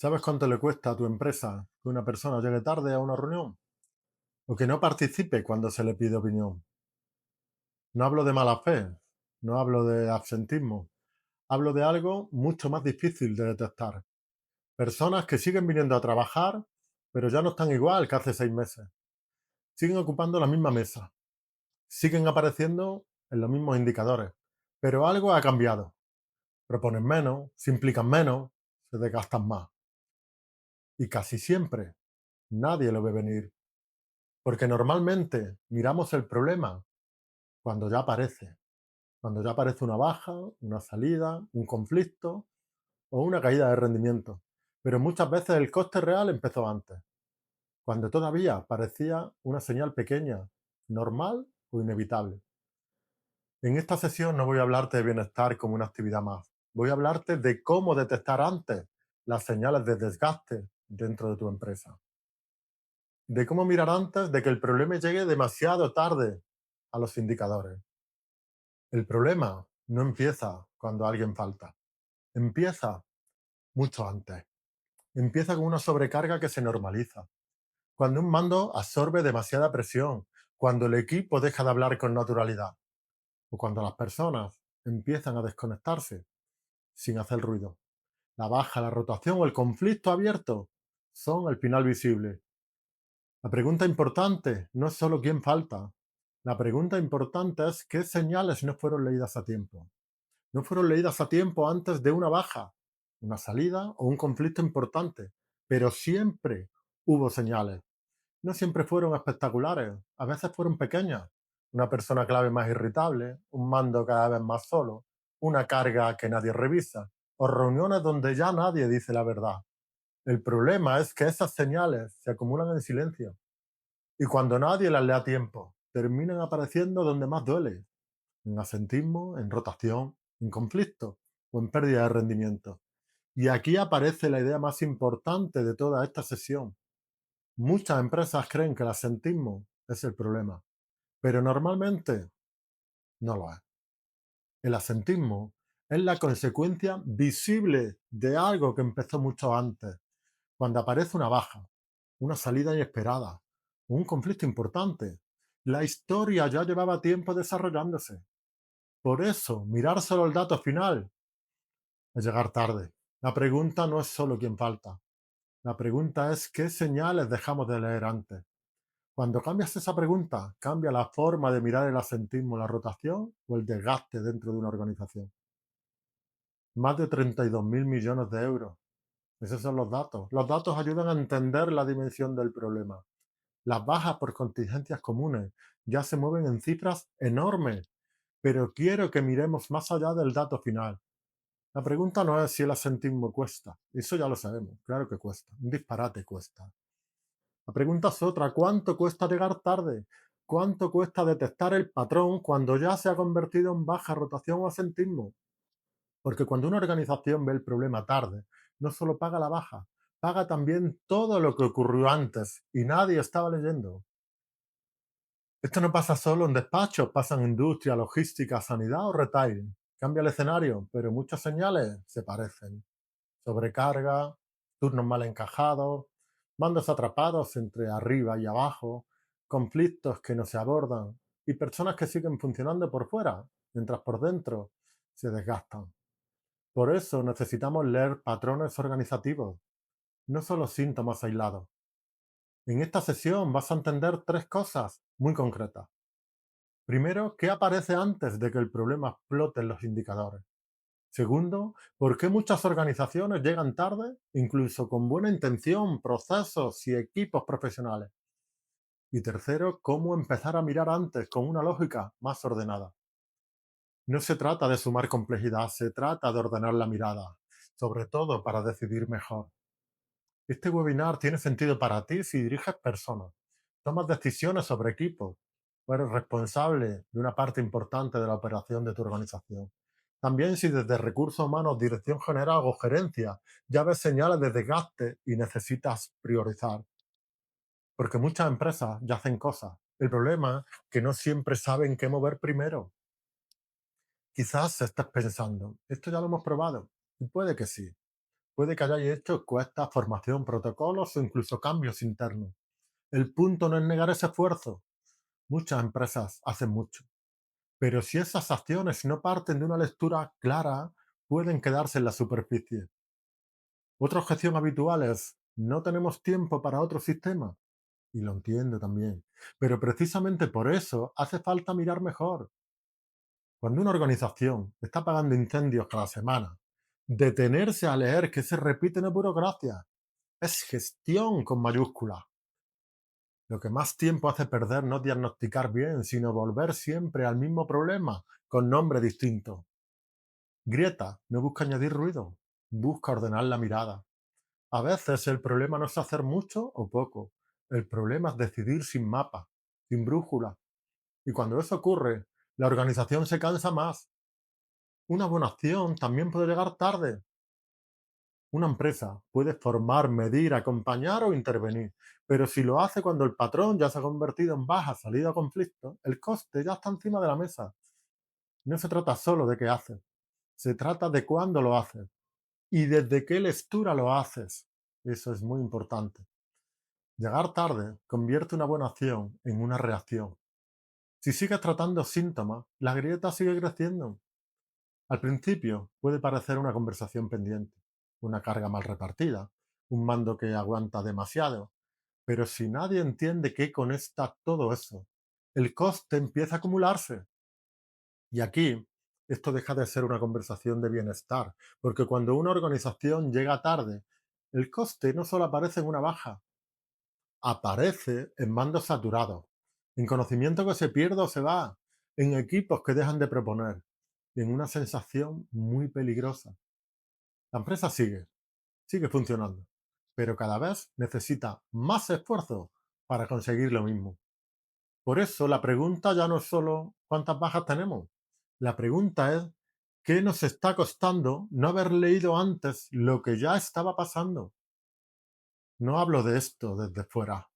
¿Sabes cuánto le cuesta a tu empresa que una persona llegue tarde a una reunión o que no participe cuando se le pide opinión? No hablo de mala fe, no hablo de absentismo, hablo de algo mucho más difícil de detectar. Personas que siguen viniendo a trabajar, pero ya no están igual que hace 6 meses. Siguen ocupando la misma mesa, siguen apareciendo en los mismos indicadores, pero algo ha cambiado. Proponen menos, se implican menos, se desgastan más. Y casi siempre nadie lo ve venir. Porque normalmente miramos el problema cuando ya aparece, cuando ya aparece una baja, una salida, un conflicto o una caída de rendimiento. Pero muchas veces el coste real empezó antes, cuando todavía parecía una señal pequeña, normal o inevitable. En esta sesión no voy a hablarte de bienestar como una actividad más. Voy a hablarte de cómo detectar antes las señales de desgaste dentro de tu empresa. De cómo mirar antes de que el problema llegue demasiado tarde a los indicadores. El problema no empieza cuando alguien falta, empieza mucho antes. Empieza con una sobrecarga que se normaliza, cuando un mando absorbe demasiada presión, cuando el equipo deja de hablar con naturalidad o cuando las personas empiezan a desconectarse sin hacer ruido. La baja, la rotación o el conflicto abierto son el final visible. La pregunta importante no es solo quién falta. La pregunta importante es qué señales no fueron leídas a tiempo. No fueron leídas a tiempo antes de una baja, una salida o un conflicto importante, pero siempre hubo señales. No siempre fueron espectaculares, a veces fueron pequeñas. Una persona clave más irritable, un mando cada vez más solo, una carga que nadie revisa, o reuniones donde ya nadie dice la verdad. El problema es que esas señales se acumulan en silencio y cuando nadie las lee a tiempo, terminan apareciendo donde más duele, en asentismo, en rotación, en conflicto o en pérdida de rendimiento. Y aquí aparece la idea más importante de toda esta sesión. Muchas empresas creen que el asentismo es el problema, pero normalmente no lo es. El asentismo es la consecuencia visible de algo que empezó mucho antes, cuando aparece una baja, una salida inesperada, un conflicto importante. La historia ya llevaba tiempo desarrollándose. Por eso, mirar solo el dato final es llegar tarde. La pregunta no es solo quién falta. La pregunta es qué señales dejamos de leer antes. Cuando cambias esa pregunta, cambia la forma de mirar el asentismo, la rotación o el desgaste dentro de una organización. Más de 32 mil millones de euros. Esos son los datos. Los datos ayudan a entender la dimensión del problema. Las bajas por contingencias comunes ya se mueven en cifras enormes, pero quiero que miremos más allá del dato final. La pregunta no es si el asentismo cuesta, eso ya lo sabemos, claro que cuesta, un disparate cuesta. La pregunta es otra, ¿cuánto cuesta llegar tarde? ¿Cuánto cuesta detectar el patrón cuando ya se ha convertido en baja rotación o asentismo? Porque cuando una organización ve el problema tarde, no solo paga la baja, paga también todo lo que ocurrió antes y nadie estaba leyendo. Esto no pasa solo en despachos, pasa en industria, logística, sanidad o retail. Cambia el escenario, pero muchas señales se parecen. Sobrecarga, turnos mal encajados, mandos atrapados entre arriba y abajo, conflictos que no se abordan y personas que siguen funcionando por fuera, mientras por dentro se desgastan. Por eso necesitamos leer patrones organizativos, no solo síntomas aislados. En esta sesión vas a entender tres cosas muy concretas. Primero, ¿qué aparece antes de que el problema explote en los indicadores? Segundo, ¿por qué muchas organizaciones llegan tarde, incluso con buena intención, procesos y equipos profesionales? Y tercero, ¿cómo empezar a mirar antes con una lógica más ordenada? No se trata de sumar complejidad, se trata de ordenar la mirada, sobre todo para decidir mejor. Este webinar tiene sentido para ti si diriges personas, tomas decisiones sobre equipos, o eres responsable de una parte importante de la operación de tu organización. También si desde recursos humanos, dirección general o gerencia ya ves señales de desgaste y necesitas priorizar. Porque muchas empresas ya hacen cosas. El problema es que no siempre saben qué mover primero. Quizás estés pensando, esto ya lo hemos probado. Y puede que sí. Puede que hayáis hecho cuesta, formación, protocolos o incluso cambios internos. El punto no es negar ese esfuerzo. Muchas empresas hacen mucho. Pero si esas acciones no parten de una lectura clara, pueden quedarse en la superficie. Otra objeción habitual es, no tenemos tiempo para otro sistema. Y lo entiendo también. Pero precisamente por eso hace falta mirar mejor. Cuando una organización está apagando incendios cada semana, detenerse a leer que se repite no es burocracia, es gestión con mayúscula. Lo que más tiempo hace perder no es diagnosticar bien, sino volver siempre al mismo problema, con nombre distinto. Grieta no busca añadir ruido, busca ordenar la mirada. A veces el problema no es hacer mucho o poco, el problema es decidir sin mapa, sin brújula. Y cuando eso ocurre, la organización se cansa más. Una buena acción también puede llegar tarde. Una empresa puede formar, medir, acompañar o intervenir, pero si lo hace cuando el patrón ya se ha convertido en baja salida a conflicto, el coste ya está encima de la mesa. No se trata solo de qué haces, se trata de cuándo lo haces y desde qué lectura lo haces. Eso es muy importante. Llegar tarde convierte una buena acción en una reacción. Si sigues tratando síntomas, la grieta sigue creciendo. Al principio puede parecer una conversación pendiente, una carga mal repartida, un mando que aguanta demasiado, pero si nadie entiende qué conecta todo eso, el coste empieza a acumularse. Y aquí, esto deja de ser una conversación de bienestar, porque cuando una organización llega tarde, el coste no solo aparece en una baja, aparece en mandos saturados, en conocimiento que se pierde o se va, en equipos que dejan de proponer, y en una sensación muy peligrosa. La empresa sigue funcionando, pero cada vez necesita más esfuerzo para conseguir lo mismo. Por eso la pregunta ya no es solo cuántas bajas tenemos. La pregunta es qué nos está costando no haber leído antes lo que ya estaba pasando. No hablo de esto desde fuera.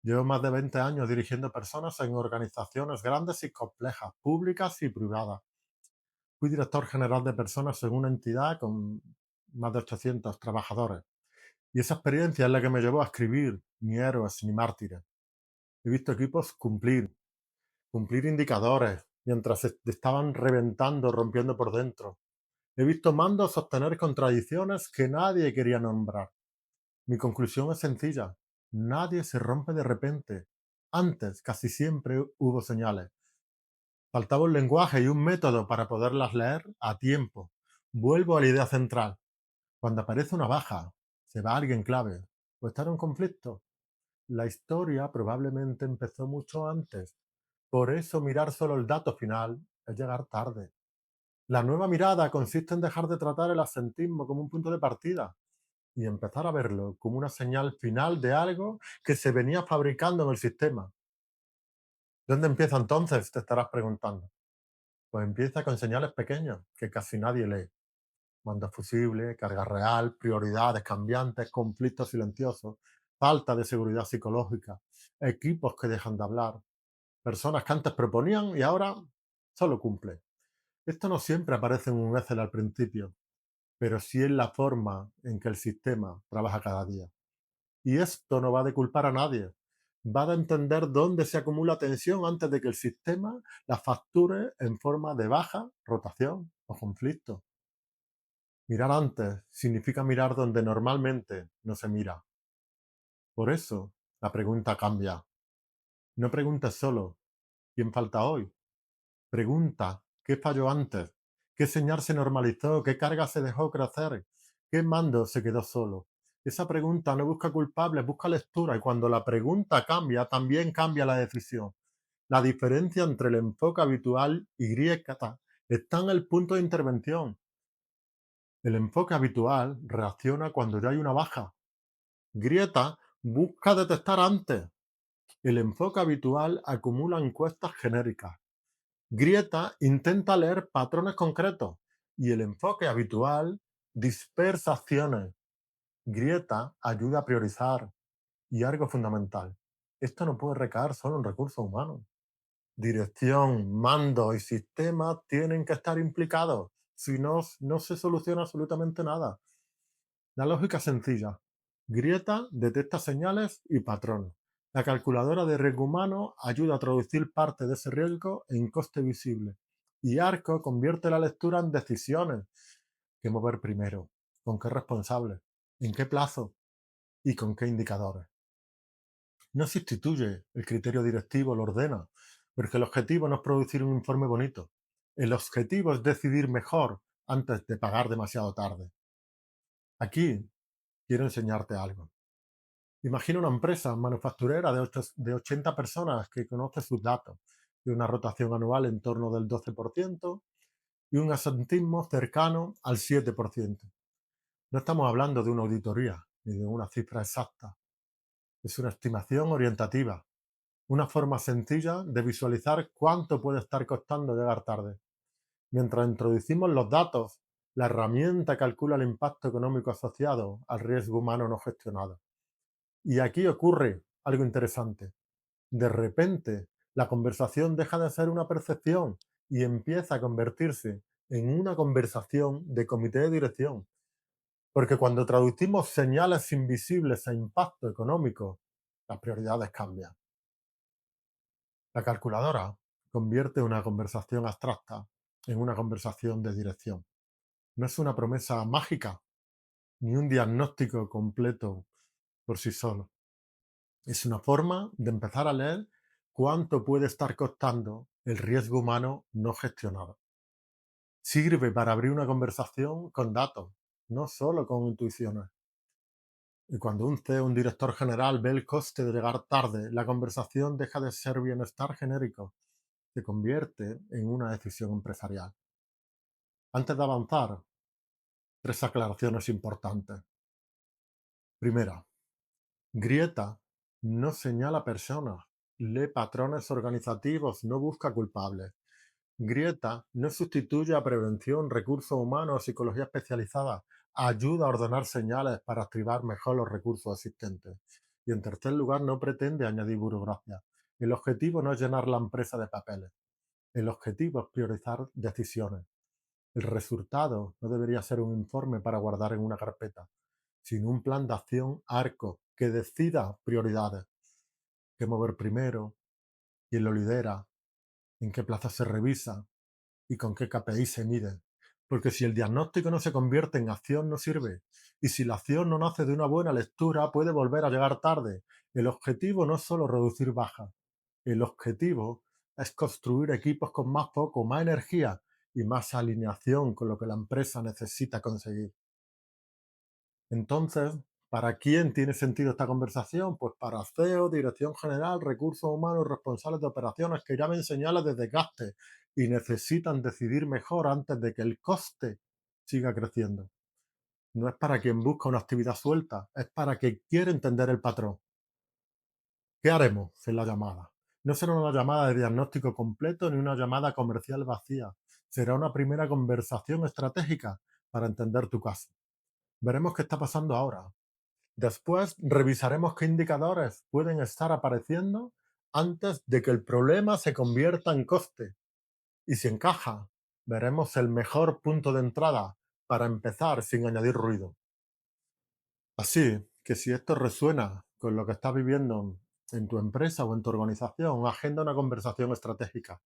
Llevo más de 20 años dirigiendo personas en organizaciones grandes y complejas, públicas y privadas. Fui director general de personas en una entidad con más de 800 trabajadores. Y esa experiencia es la que me llevó a escribir Ni héroes ni mártires. He visto equipos cumplir indicadores mientras se estaban reventando, rompiendo por dentro. He visto mandos sostener contradicciones que nadie quería nombrar. Mi conclusión es sencilla. Nadie se rompe de repente. Antes casi siempre hubo señales. Faltaba un lenguaje y un método para poderlas leer a tiempo. Vuelvo a la idea central. Cuando aparece una baja, se va alguien clave o está en un conflicto. La historia probablemente empezó mucho antes. Por eso mirar solo el dato final es llegar tarde. La nueva mirada consiste en dejar de tratar el absentismo como un punto de partida y empezar a verlo como una señal final de algo que se venía fabricando en el sistema. ¿Dónde empieza entonces? Te estarás preguntando. Pues empieza con señales pequeñas que casi nadie lee. Mando fusible, carga real, prioridades cambiantes, conflictos silenciosos, falta de seguridad psicológica, equipos que dejan de hablar, personas que antes proponían y ahora solo cumplen. Esto no siempre aparece en un Excel al principio, pero sí es la forma en que el sistema trabaja cada día. Y esto no va de culpar a nadie, va de entender dónde se acumula tensión antes de que el sistema la facture en forma de baja, rotación o conflicto. Mirar antes significa mirar donde normalmente no se mira. Por eso la pregunta cambia. No preguntes solo quién falta hoy. Pregunta qué falló antes, qué señal se normalizó, qué carga se dejó crecer, qué mando se quedó solo. Esa pregunta no busca culpables, busca lectura y cuando la pregunta cambia, también cambia la decisión. La diferencia entre el enfoque habitual y grieta está en el punto de intervención. El enfoque habitual reacciona cuando ya hay una baja. Grieta busca detectar antes. El enfoque habitual acumula encuestas genéricas. Grieta intenta leer patrones concretos y el enfoque habitual dispersa acciones. Grieta ayuda a priorizar y algo fundamental. Esto no puede recaer solo en recursos humanos. Dirección, mando y sistema tienen que estar implicados. Si no, no se soluciona absolutamente nada. La lógica es sencilla. Grieta detecta señales y patrones. La calculadora de riesgo humano ayuda a traducir parte de ese riesgo en coste visible. Y Arco convierte la lectura en decisiones. ¿Qué mover primero? ¿Con qué responsable? ¿En qué plazo? ¿Y con qué indicadores? No sustituye el criterio directivo, lo ordena, porque el objetivo no es producir un informe bonito. El objetivo es decidir mejor antes de pagar demasiado tarde. Aquí quiero enseñarte algo. Imagina una empresa manufacturera de 80 personas que conoce sus datos, de una rotación anual en torno del 12% y un asentismo cercano al 7%. No estamos hablando de una auditoría ni de una cifra exacta. Es una estimación orientativa, una forma sencilla de visualizar cuánto puede estar costando llegar tarde. Mientras introducimos los datos, la herramienta calcula el impacto económico asociado al riesgo humano no gestionado. Y aquí ocurre algo interesante. De repente, la conversación deja de ser una percepción y empieza a convertirse en una conversación de comité de dirección. Porque cuando traducimos señales invisibles a impacto económico, las prioridades cambian. La calculadora convierte una conversación abstracta en una conversación de dirección. No es una promesa mágica ni un diagnóstico completo por sí solo. Es una forma de empezar a leer cuánto puede estar costando el riesgo humano no gestionado. Sirve para abrir una conversación con datos, no solo con intuiciones. Y cuando un CEO, un director general, ve el coste de llegar tarde, la conversación deja de ser bienestar genérico, se convierte en una decisión empresarial. Antes de avanzar, tres aclaraciones importantes. Primera, Grieta no señala personas, lee patrones organizativos, no busca culpables. Grieta no sustituye a prevención, recursos humanos o psicología especializada, ayuda a ordenar señales para activar mejor los recursos existentes. Y en tercer lugar, no pretende añadir burocracia. El objetivo no es llenar la empresa de papeles. El objetivo es priorizar decisiones. El resultado no debería ser un informe para guardar en una carpeta, sino un plan de acción arco que decida prioridades, qué mover primero, quién lo lidera, en qué plazo se revisa y con qué KPI se mide. Porque si el diagnóstico no se convierte en acción, no sirve. Y si la acción no nace de una buena lectura, puede volver a llegar tarde. El objetivo no es solo reducir bajas. El objetivo es construir equipos con más foco, más energía y más alineación con lo que la empresa necesita conseguir. Entonces, ¿para quién tiene sentido esta conversación? Pues para CEO, Dirección General, Recursos Humanos, responsables de operaciones que ya ven señales de desgaste y necesitan decidir mejor antes de que el coste siga creciendo. No es para quien busca una actividad suelta, es para quien quiere entender el patrón. ¿Qué haremos en la llamada? No será una llamada de diagnóstico completo ni una llamada comercial vacía. Será una primera conversación estratégica para entender tu caso. Veremos qué está pasando ahora. Después revisaremos qué indicadores pueden estar apareciendo antes de que el problema se convierta en coste. Y si encaja, veremos el mejor punto de entrada para empezar sin añadir ruido. Así que si esto resuena con lo que estás viviendo en tu empresa o en tu organización, agenda una conversación estratégica.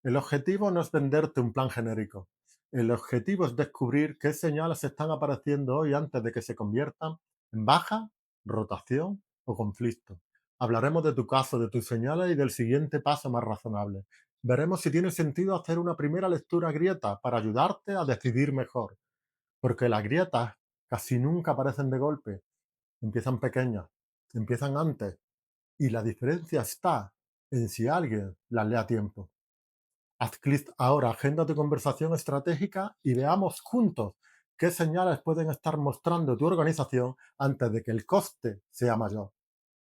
El objetivo no es venderte un plan genérico. El objetivo es descubrir qué señales están apareciendo hoy antes de que se conviertan en baja, rotación o conflicto. Hablaremos de tu caso, de tus señales y del siguiente paso más razonable. Veremos si tiene sentido hacer una primera lectura grieta para ayudarte a decidir mejor, porque las grietas casi nunca aparecen de golpe. Empiezan pequeñas, empiezan antes, y la diferencia está en si alguien las lee a tiempo. Haz clic ahora, agenda tu conversación estratégica y veamos juntos qué señales pueden estar mostrando tu organización antes de que el coste sea mayor.